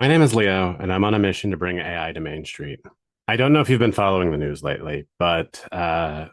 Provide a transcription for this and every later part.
My name is Leo, and I'm on a mission to bring AI to Main Street. I don't know if you've been following the news lately, but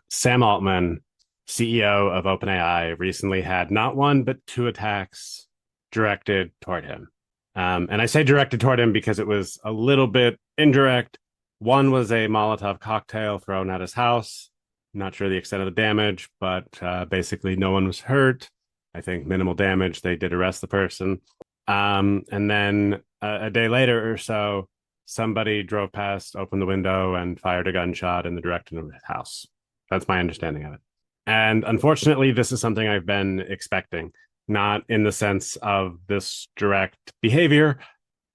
Sam Altman, CEO of OpenAI, recently had not one, but two attacks directed toward him. And I say directed toward him because it was a little bit indirect. One was a Molotov cocktail thrown at his house. Not sure the extent of the damage, but basically no one was hurt. I think minimal damage. They did arrest the person. And then a day later or so, somebody drove past, opened the window, and fired a gunshot in the direction of his house. That's my understanding of it. And unfortunately, this is something I've been expecting, not in the sense of this direct behavior,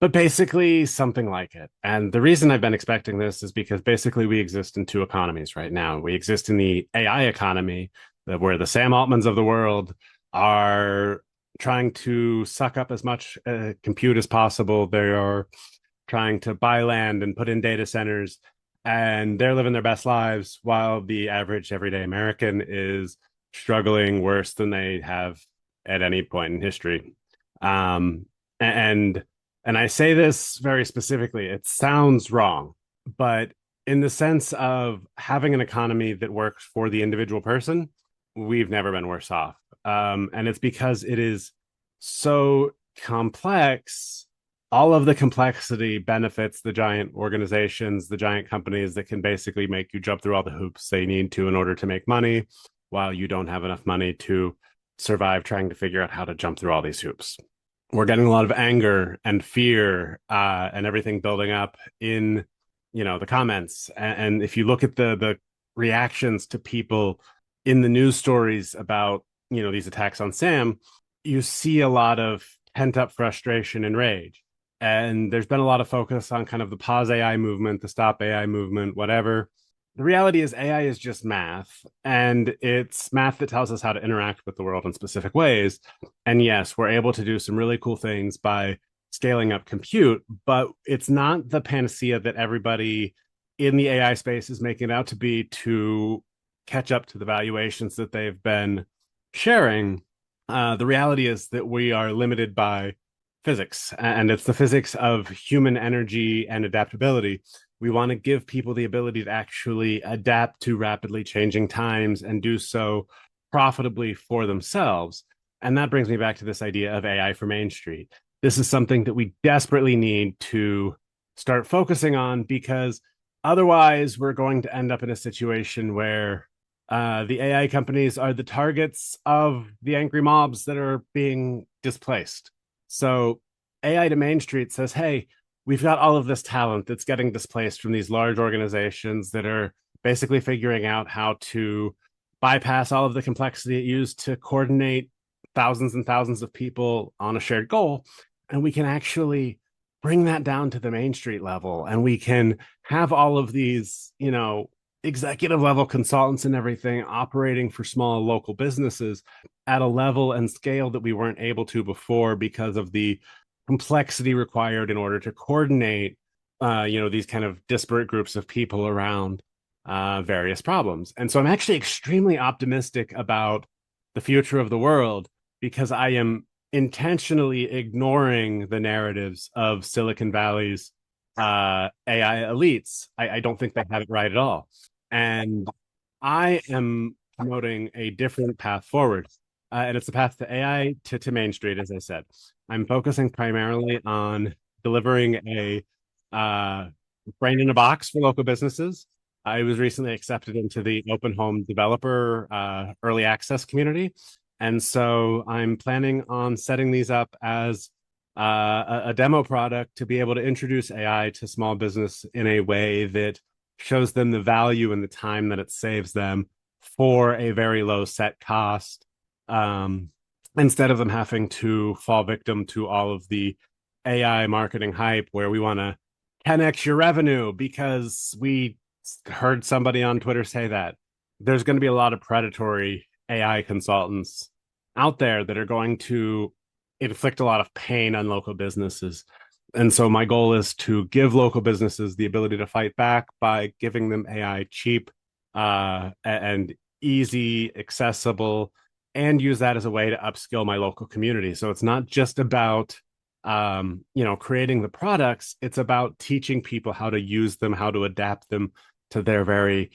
but basically something like it. And the reason I've been expecting this is because basically we exist in two economies right now. We exist in the AI economy, where the Sam Altmans of the world are trying to suck up as much compute as possible. They are trying to buy land and put in data centers, and they're living their best lives while the average everyday American is struggling worse than they have at any point in history. Um, and and I say this very specifically. It sounds wrong, but in the sense of having an economy that works for the individual person, we've never been worse off. And it's because it is so complex. All of the complexity benefits the giant organizations, the giant companies that can basically make you jump through all the hoops they need to in order to make money, while you don't have enough money to survive trying to figure out how to jump through all these hoops. We're getting a lot of anger and fear and everything building up in the comments. And if you look at the reactions to people in the news stories about these attacks on Sam, you see a lot of pent up frustration and rage. And there's been a lot of focus on kind of the pause AI movement, the stop AI movement, whatever. The reality is AI is just math, and it's math that tells us how to interact with the world in specific ways. And yes, we're able to do some really cool things by scaling up compute, but it's not the panacea that everybody in the AI space is making it out to be to catch up to the valuations that they've been sharing. The reality is that we are limited by physics, and it's the physics of human energy and adaptability. We want to give people the ability to actually adapt to rapidly changing times and do so profitably for themselves. And that brings me back to this idea of AI for Main Street. This is something that we desperately need to start focusing on, because otherwise we're going to end up in a situation where the AI companies are the targets of the angry mobs that are being displaced. So AI to Main Street says, hey, we've got all of this talent that's getting displaced from these large organizations that are basically figuring out how to bypass all of the complexity it used to coordinate thousands and thousands of people on a shared goal. And we can actually bring that down to the Main Street level. And we can have all of these, executive level consultants and everything operating for small local businesses at a level and scale that we weren't able to before, because of the complexity required in order to coordinate these kind of disparate groups of people around various problems. And so I'm actually extremely optimistic about the future of the world, because I am intentionally ignoring the narratives of Silicon Valley's AI elites. I don't think they have it right at all. And I am promoting a different path forward. And it's the path to AI to Main Street, as I said. I'm focusing primarily on delivering a brain in a box for local businesses. I was recently accepted into the open home developer early access community. And so I'm planning on setting these up as a demo product to be able to introduce AI to small business in a way that shows them the value and the time that it saves them for a very low set cost, instead of them having to fall victim to all of the AI marketing hype where we want to 10x your revenue because we heard somebody on Twitter say that. There's going to be a lot of predatory AI consultants out there that are going to inflict a lot of pain on local businesses. And so my goal is to give local businesses the ability to fight back by giving them AI cheap and easy, accessible, and use that as a way to upskill my local community. So it's not just about creating the products. It's about teaching people how to use them, how to adapt them to their very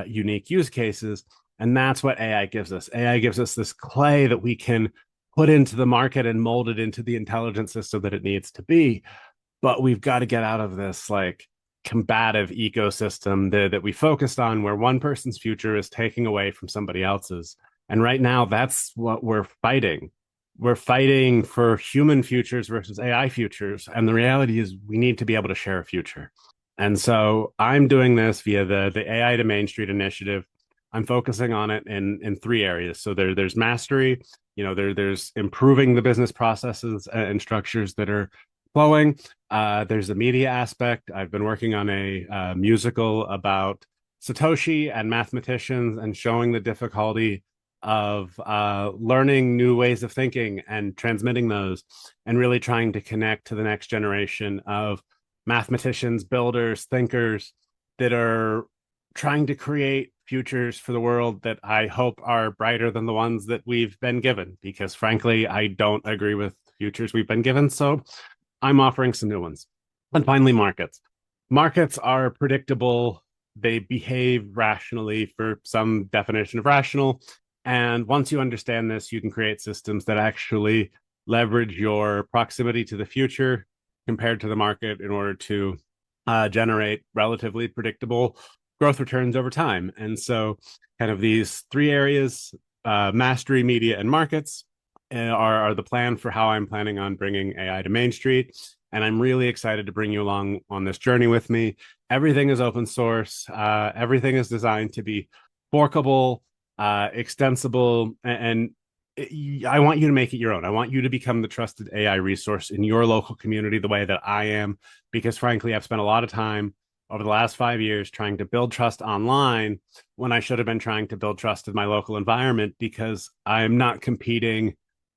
unique use cases. And that's what AI gives us. AI gives us this clay that we can put into the market and mold it into the intelligent system that it needs to be. But we've got to get out of this like combative ecosystem that we focused on, where one person's future is taking away from somebody else's. And right now, that's what we're fighting. We're fighting for human futures versus AI futures. And the reality is, we need to be able to share a future. And so I'm doing this via the AI to Main Street initiative. I'm focusing on it in three areas. So there's mastery, there's improving the business processes and structures that are flowing. There's the media aspect. I've been working on a musical about Satoshi and mathematicians, and showing the difficulty of learning new ways of thinking and transmitting those, and really trying to connect to the next generation of mathematicians, builders, thinkers that are trying to create futures for the world that I hope are brighter than the ones that we've been given. Because frankly, I don't agree with futures we've been given. So I'm offering some new ones. And finally, markets. Markets are predictable. They behave rationally for some definition of rational. And once you understand this, you can create systems that actually leverage your proximity to the future compared to the market in order to generate relatively predictable growth returns over time. And so, kind of these three areas, mastery, media, and markets, are the plan for how I'm planning on bringing AI to Main Street. And I'm really excited to bring you along on this journey with me. Everything is open source. Everything is designed to be forkable, extensible, and I want you to make it your own. I want you to become the trusted AI resource in your local community the way that I am, because frankly, I've spent a lot of time over the last 5 years trying to build trust online when I should have been trying to build trust in my local environment, because I'm not competing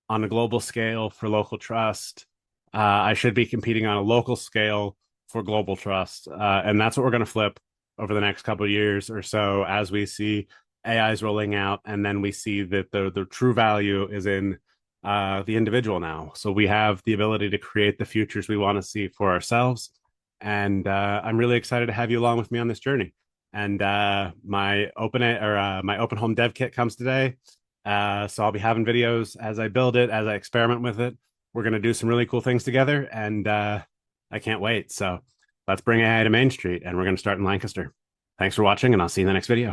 on a global scale for local trust. I should be competing on a local scale for global trust. And that's what we're going to flip over the next couple of years or so, as we see AI is rolling out, and then we see that the true value is in the individual now. So we have the ability to create the futures we want to see for ourselves. And I'm really excited to have you along with me on this journey. And my open home dev kit comes today. So I'll be having videos as I build it, as I experiment with it. We're going to do some really cool things together, and I can't wait. So let's bring AI to Main Street, and we're going to start in Lancaster. Thanks for watching, and I'll see you in the next video.